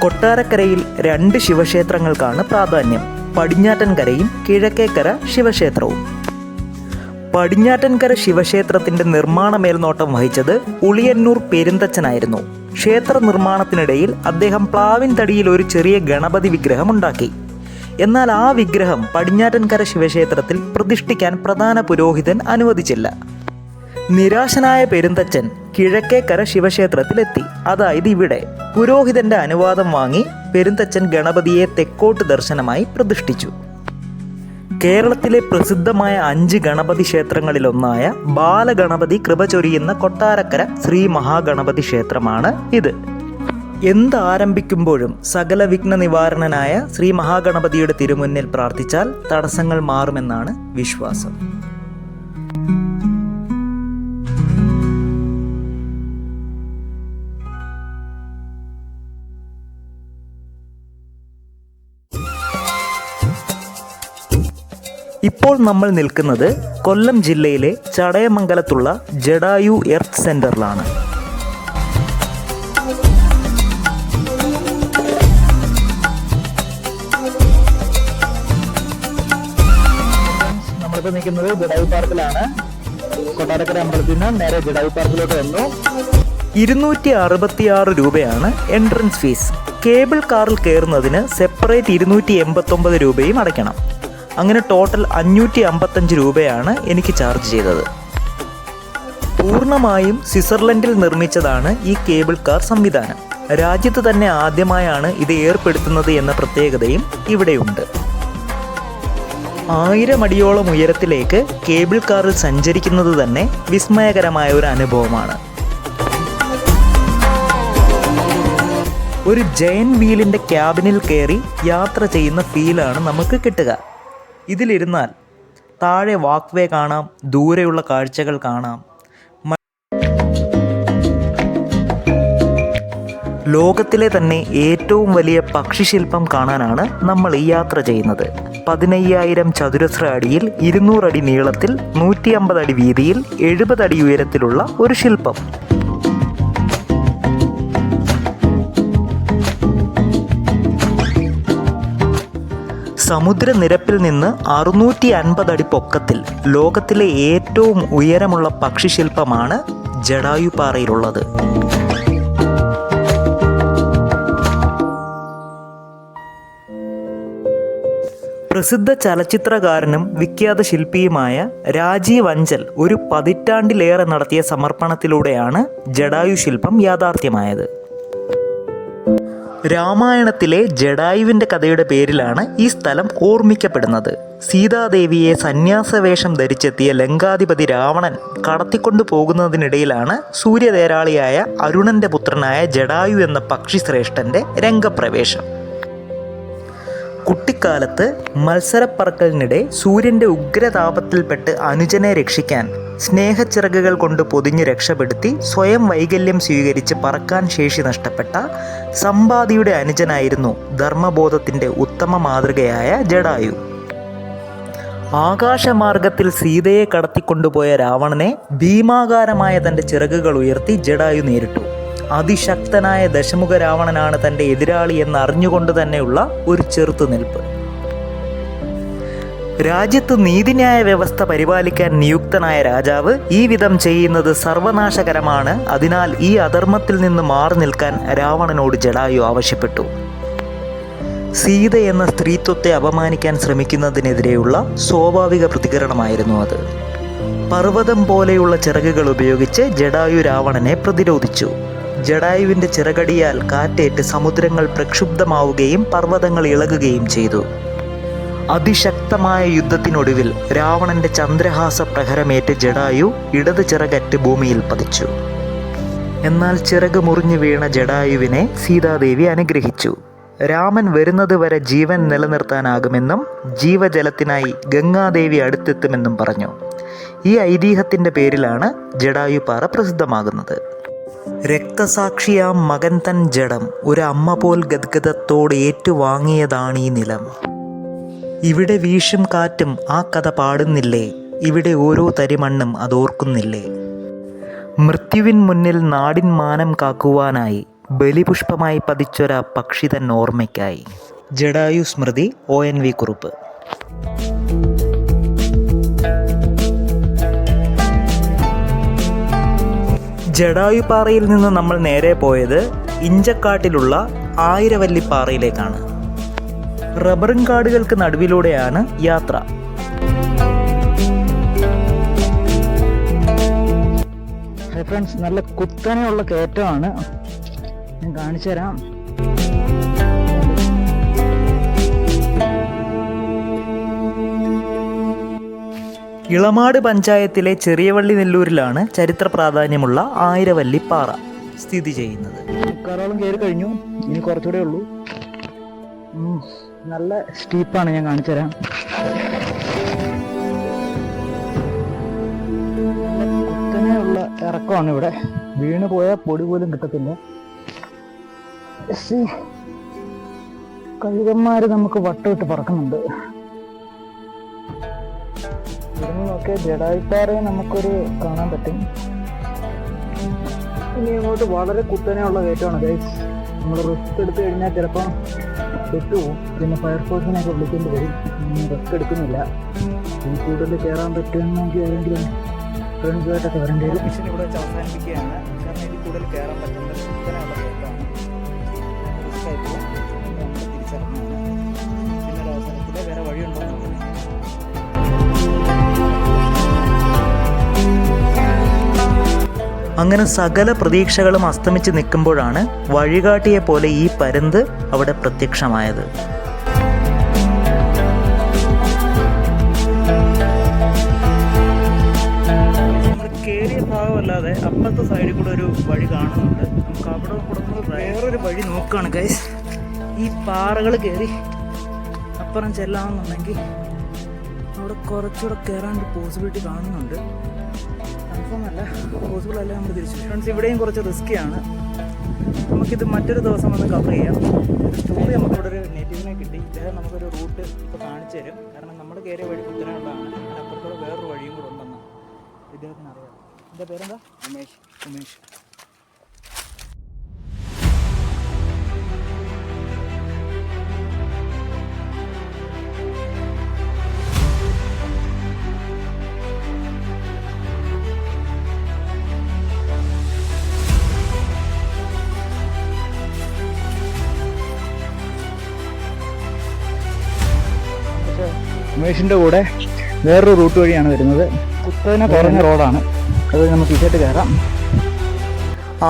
കൊട്ടാരക്കരയിൽ 2 ശിവക്ഷേത്രങ്ങൾക്കാണ് പ്രാധാന്യം. പടിഞ്ഞാറ്റൻകരയും കിഴക്കേക്കര ശിവക്ഷേത്രവും. പടിഞ്ഞാറ്റൻകര ശിവക്ഷേത്രത്തിന്റെ നിർമ്മാണ മേൽനോട്ടം വഹിച്ചത് ഉളിയന്നൂർ പെരുന്തച്ചനായിരുന്നു. ക്ഷേത്ര നിർമ്മാണത്തിനിടയിൽ അദ്ദേഹം പ്ലാവിൻ തടിയിൽ ഒരു ചെറിയ ഗണപതി വിഗ്രഹം ഉണ്ടാക്കി. എന്നാൽ ആ വിഗ്രഹം പടിഞ്ഞാറ്റൻകര ശിവക്ഷേത്രത്തിൽ പ്രതിഷ്ഠിക്കാൻ പ്രധാന പുരോഹിതൻ അനുവദിച്ചില്ല. നിരാശനായ പെരുന്തച്ചൻ കിഴക്കേക്കര ശിവക്ഷേത്രത്തിലെത്തി, അതായത് ഇവിടെ. പുരോഹിതന്റെ അനുവാദം വാങ്ങി പെരുന്തച്ചൻ ഗണപതിയെ തെക്കോട്ട് ദർശനമായി പ്രതിഷ്ഠിച്ചു. കേരളത്തിലെ പ്രസിദ്ധമായ 5 ഗണപതി ക്ഷേത്രങ്ങളിലൊന്നായ ബാലഗണപതി കൃപ ചൊരിയുന്ന കൊട്ടാരക്കര ശ്രീ മഹാഗണപതി ക്ഷേത്രമാണ് ഇത്. എന്താരംഭിക്കുമ്പോഴും സകല വിഘ്ന നിവാരണനായ ശ്രീ മഹാഗണപതിയുടെ തിരുമുന്നിൽ പ്രാർത്ഥിച്ചാൽ തടസ്സങ്ങൾ മാറുമെന്നാണ് വിശ്വാസം. ഇപ്പോൾ നമ്മൾ നിൽക്കുന്നത് കൊല്ലം ജില്ലയിലെ ചടയമംഗലത്തുള്ള ജഡായു എർത്ത് സെന്ററിലാണ്. നമ്മളിപ്പോൾ നിൽക്കുന്നത് ജഡായു പാർക്കിലാണ്. കൊട്ടാരക്കര അമ്പലത്തിൽ നിന്ന് നേരെ ജഡായു പാർക്കിലോട്ട് വന്നു. 266 രൂപയാണ് എൻട്രൻസ് ഫീസ്. കേബിൾ കാറിൽ കയറുന്നതിന് സെപ്പറേറ്റ് 289 രൂപയും അടയ്ക്കണം. അങ്ങനെ ടോട്ടൽ 555 രൂപയാണ് എനിക്ക് ചാർജ് ചെയ്തത്. പൂർണ്ണമായും സ്വിറ്റ്സർലൻഡിൽ നിർമ്മിച്ചതാണ് ഈ കേബിൾ കാർ സംവിധാനം. രാജ്യത്ത് തന്നെ ആദ്യമായാണ് ഇത് ഏർപ്പെടുത്തുന്നത് എന്ന പ്രത്യേകതയും ഇവിടെയുണ്ട്. 1000 അടിയോളം ഉയരത്തിലേക്ക് കേബിൾ കാറിൽ സഞ്ചരിക്കുന്നത് തന്നെ വിസ്മയകരമായ ഒരു അനുഭവമാണ്. ഒരു ജയൻ വീലിൻ്റെ ക്യാബിനിൽ കയറി യാത്ര ചെയ്യുന്ന ഫീലാണ് നമുക്ക് കിട്ടുക. ഇതിലിരുന്നാൽ താഴെ വാക്ക്വേ കാണാം, ദൂരെയുള്ള കാഴ്ചകൾ കാണാം. ലോകത്തിലെ തന്നെ ഏറ്റവും വലിയ പക്ഷിശില്പം കാണാനാണ് നമ്മൾ ഈ യാത്ര ചെയ്യുന്നത്. 15,000 ചതുരശ്ര അടിയിൽ 200 അടി നീളത്തിൽ 150 അടി വീതിയിൽ 70 അടി ഉയരത്തിലുള്ള ഒരു ശില്പം. സമുദ്രനിരപ്പിൽ നിന്ന് 650 അടി പൊക്കത്തിൽ ലോകത്തിലെ ഏറ്റവും ഉയരമുള്ള പക്ഷിശില്പമാണ് ജഡായു പാറയിലുള്ളത്. പ്രസിദ്ധ ചലച്ചിത്രകാരനും വിഖ്യാത ശില്പിയുമായ രാജീവ് അഞ്ചൽ ഒരു പതിറ്റാണ്ടിലേറെ നടത്തിയ സമർപ്പണത്തിലൂടെയാണ് ജഡായു ശില്പം യാഥാർത്ഥ്യമായത്. രാമായണത്തിലെ ജഡായുവിൻ്റെ കഥയുടെ പേരിലാണ് ഈ സ്ഥലം ഓർമ്മിക്കപ്പെടുന്നത്. സീതാദേവിയെ സന്യാസവേഷം ധരിച്ചെത്തിയ ലങ്കാധിപതി രാവണൻ കടത്തിക്കൊണ്ടു പോകുന്നതിനിടയിലാണ് സൂര്യതേരാളിയായ അരുണന്റെ പുത്രനായ ജഡായു എന്ന പക്ഷിശ്രേഷ്ഠന്റെ രംഗപ്രവേശം. കുട്ടിക്കാലത്ത് മത്സരപ്പറക്കലിനിടെ സൂര്യന്റെ ഉഗ്രതാപത്തിൽപ്പെട്ട് അനുജനെ രക്ഷിക്കാൻ സ്നേഹച്ചിറകുകൾ കൊണ്ട് പൊതിഞ്ഞ് രക്ഷപ്പെടുത്തി സ്വയം വൈകല്യം സ്വീകരിച്ച് പറക്കാൻ ശേഷി നഷ്ടപ്പെട്ട സമ്പാദിയുടെ അനുജനായിരുന്നു ധർമ്മബോധത്തിൻ്റെ ഉത്തമ മാതൃകയായ ജഡായു. ആകാശമാർഗത്തിൽ സീതയെ കടത്തിക്കൊണ്ടുപോയ രാവണനെ ഭീമാകാരമായ തൻ്റെ ചിറകുകൾ ഉയർത്തി ജഡായു നേരിട്ടു. അതിശക്തനായ ദശമുഖ രാവണനാണ് തൻ്റെ എതിരാളി എന്ന് അറിഞ്ഞുകൊണ്ട് തന്നെയുള്ള ഒരു ചെറുത്തുനിൽപ്പ്. രാജ്യത്ത് നീതിന്യായ വ്യവസ്ഥ പരിപാലിക്കാൻ നിയുക്തനായ രാജാവ് ഈ വിധം ചെയ്യുന്നത് സർവനാശകരമാണ്. അതിനാൽ ഈ അധർമ്മത്തിൽ നിന്ന് മാറി നിൽക്കാൻ രാവണനോട് ജഡായു ആവശ്യപ്പെട്ടു. സീത എന്ന സ്ത്രീത്വത്തെ അപമാനിക്കാൻ ശ്രമിക്കുന്നതിനെതിരെയുള്ള സ്വാഭാവിക പ്രതികരണമായിരുന്നു അത്. പർവ്വതം പോലെയുള്ള ചിറകുകൾ ഉപയോഗിച്ച് ജഡായു രാവണനെ പ്രതിരോധിച്ചു. ജഡായുവിൻ്റെ ചിറകടിയാൽ കാറ്റേറ്റ് സമുദ്രങ്ങൾ പ്രക്ഷുബ്ധമാവുകയും പർവ്വതങ്ങൾ ഇളകുകയും ചെയ്തു. അതിശക്തമായ യുദ്ധത്തിനൊടുവിൽ രാവണന്റെ ചന്ദ്രഹാസ പ്രഹരമേറ്റ് ജഡായു ഇടത് ചിറകറ്റ് ഭൂമിയിൽ പതിച്ചു. എന്നാൽ ചിറക് മുറിഞ്ഞു വീണ ജഡായുവിനെ സീതാദേവി അനുഗ്രഹിച്ചു. രാമൻ വരുന്നത് വരെ ജീവൻ നിലനിർത്താനാകുമെന്നും ജീവജലത്തിനായി ഗംഗാദേവി അടുത്തെത്തുമെന്നും പറഞ്ഞു. ഈ ഐതിഹ്യത്തിൻ്റെ പേരിലാണ് ജഡായു പാറ പ്രസിദ്ധമാകുന്നത്. രക്തസാക്ഷിയാം മകൻ തൻ ജഡം ഒരു അമ്മ പോൽ ഗദ്ഗദത്തോട് ഏറ്റുവാങ്ങിയതാണീ നിലം. ഇവിടെ വീശും കാറ്റും ആ കഥ പാടുന്നില്ലേ, ഇവിടെ ഓരോ തരിമണ്ണും അതോർക്കുന്നില്ലേ. മൃത്യുവിൻ മുന്നിൽ നാടിൻ മാനം കാക്കുവാനായി ബലിപുഷ്പമായി പതിച്ചൊരാ പക്ഷി തൻ ഓർമ്മയ്ക്കായി. ജടായു സ്മൃതി ONV കുറുപ്പ്. ജടായുപ്പാറയിൽ നിന്ന് നമ്മൾ നേരെ പോയത് ഇഞ്ചക്കാട്ടിലുള്ള ആയിരവല്ലിപ്പാറയിലേക്കാണ്. റബ്ബറും കാടുകൾക്ക് നടുവിലൂടെയാണ് യാത്ര. ഫ്രണ്ട്സ്, നല്ല കുത്തനെയുള്ള കയറ്റമാണ്. ഞാൻ കാണിച്ചു തരാം. ഇളമാട് പഞ്ചായത്തിലെ ചെറിയവള്ളി നെല്ലൂരിലാണ് ചരിത്ര പ്രാധാന്യമുള്ള ആയിരവല്ലിപ്പാറ സ്ഥിതി ചെയ്യുന്നത്. മുക്കാലോളം കയറി കഴിഞ്ഞു, ഇനി കുറച്ചുകൂടെ ഉള്ളൂ. നല്ല സ്റ്റീപ്പാണ്, ഞാൻ കാണിച്ചു തരാം. കുത്തനെയുള്ള ഇറക്കമാണ് ഇവിടെ. വീണ് പോയാൽ പൊടി പോലും കിട്ടത്തില്ല. കഴുകന്മാര് നമുക്ക് വട്ടമിട്ട് പറക്കുന്നുണ്ട്. ഇവിടുന്നൊക്കെ ജടായുപ്പാറയെ നമുക്കൊരു കാണാൻ പറ്റും. ഇനി അങ്ങോട്ട് വളരെ കുത്തനെയുള്ള കയറ്റമാണ് ഗൈസ്. നമ്മൾ റിസ്ക് എടുത്തു കഴിഞ്ഞാൽ ചിലപ്പം പെട്ടുപോകും. പിന്നെ ഫയർഫോഴ്സിനെയൊക്കെ വിളിക്കേണ്ടി വരും. റിസ്ക് എടുക്കുന്നില്ല. ഈ കൂടുതൽ കയറാൻ പറ്റുമെന്നെങ്കിൽ ഏതെങ്കിലും ഫ്രണ്ട്സുമായിട്ടൊക്കെ വരേണ്ടി വരും. മിഷൻ ഇവിടെ വെച്ച് അവസാനിപ്പിക്കുകയാണ്. കാരണം ഇതിൽ കൂടുതൽ കയറാൻ പറ്റുന്ന കുത്തനെയുള്ള കയറ്റമാണ്. റിസ്ക്കായിട്ട് നമ്മൾ തിരിച്ചറിഞ്ഞാണ്. പിന്നെ ഒരു അവസരത്തിൽ വേറെ വഴിയുണ്ടോ എന്ന് നോക്കുന്നത്. അങ്ങനെ സകല പ്രതീക്ഷകളും അസ്തമിച്ച് നിൽക്കുമ്പോഴാണ് വഴികാട്ടിയെ പോലെ ഈ പരുന്ത് അവിടെ പ്രത്യക്ഷമായത്. നമ്മൾ കയറിയ ഭാഗമല്ലാതെ അപ്പുറത്തെ സൈഡിൽ കൂടെ ഒരു വഴി കാണുന്നുണ്ട്. നമുക്ക് അവിടെ കൂടെ വേറൊരു വഴി നോക്കുകയാണ് ഗൈസ്. ഈ പാറകൾ കയറി അപ്പുറം ചെല്ലാമെന്നുണ്ടെങ്കിൽ അവിടെ കുറച്ചുകൂടെ കയറാനൊരു പോസിബിലിറ്റി കാണുന്നുണ്ട്. കൺഫേം അല്ല, പോസിബിൾ അല്ല. നമ്മൾ തിരിച്ചു ഫ്രണ്ട്സ്, ഇവിടെയും കുറച്ച് റിസ്ക്കിയാണ്. നമുക്കിത് മറ്റൊരു ദിവസം വന്ന് കവർ ചെയ്യാം. ഒരു സ്റ്റോറി നമുക്കിവിടെ ഒരു നേറ്റീവിനെ കിട്ടി. ഇദ്ദേഹം നമുക്കൊരു റൂട്ട് ഇപ്പോൾ കാണിച്ചു തരും. കാരണം നമ്മൾ കയറിയ വഴി കുത്തനെയുള്ളതാണ്. അങ്ങനെ അപ്പുറത്തോടെ വേറൊരു വഴിയും കൂടെ ഉണ്ടെന്ന് ഇദ്ദേഹത്തിന് അറിയാം. എൻ്റെ പേരെന്താ? ഉമേഷ്. ഉമേഷിൻ്റെ കൂടെ വേറൊരു റൂട്ട് വഴിയാണ് വരുന്നത്. കുത്തനെ കുറഞ്ഞ റോഡാണ്. അത് നമുക്ക് ഇങ്ങോട്ട് കയറാം.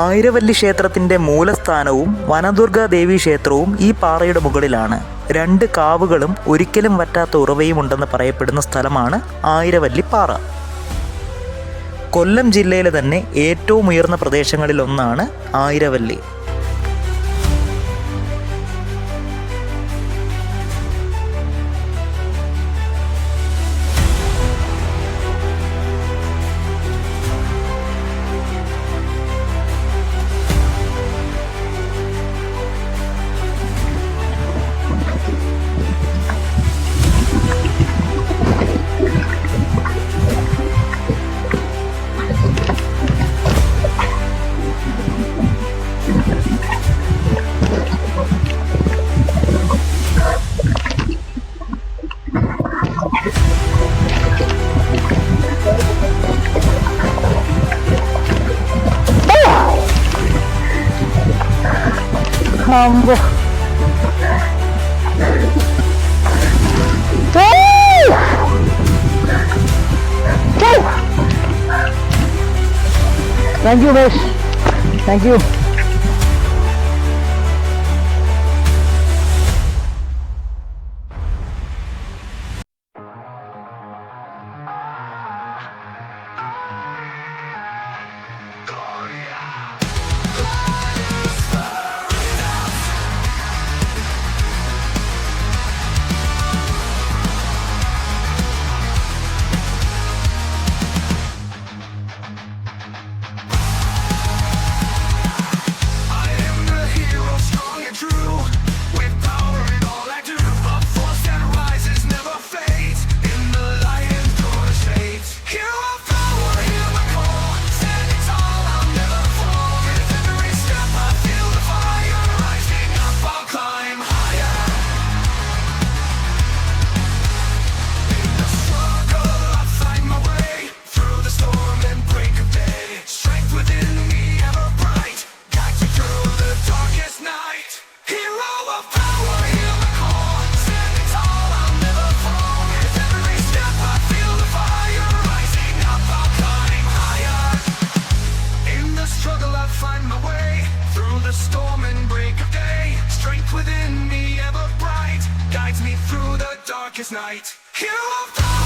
ആയിരവല്ലി ക്ഷേത്രത്തിൻ്റെ മൂലസ്ഥാനവും വനദുർഗാ ദേവി ക്ഷേത്രവും ഈ പാറയുടെ മുകളിലാണ്. 2 കാവുകളും ഒരിക്കലും വറ്റാത്ത ഉറവയും ഉണ്ടെന്ന് പറയപ്പെടുന്ന സ്ഥലമാണ് ആയിരവല്ലിപ്പാറ. കൊല്ലം ജില്ലയിലെ തന്നെ ഏറ്റവും ഉയർന്ന പ്രദേശങ്ങളിലൊന്നാണ് Ayiravalli. Thank you, Umesh. Thank you. darkest night. Hero of dawn.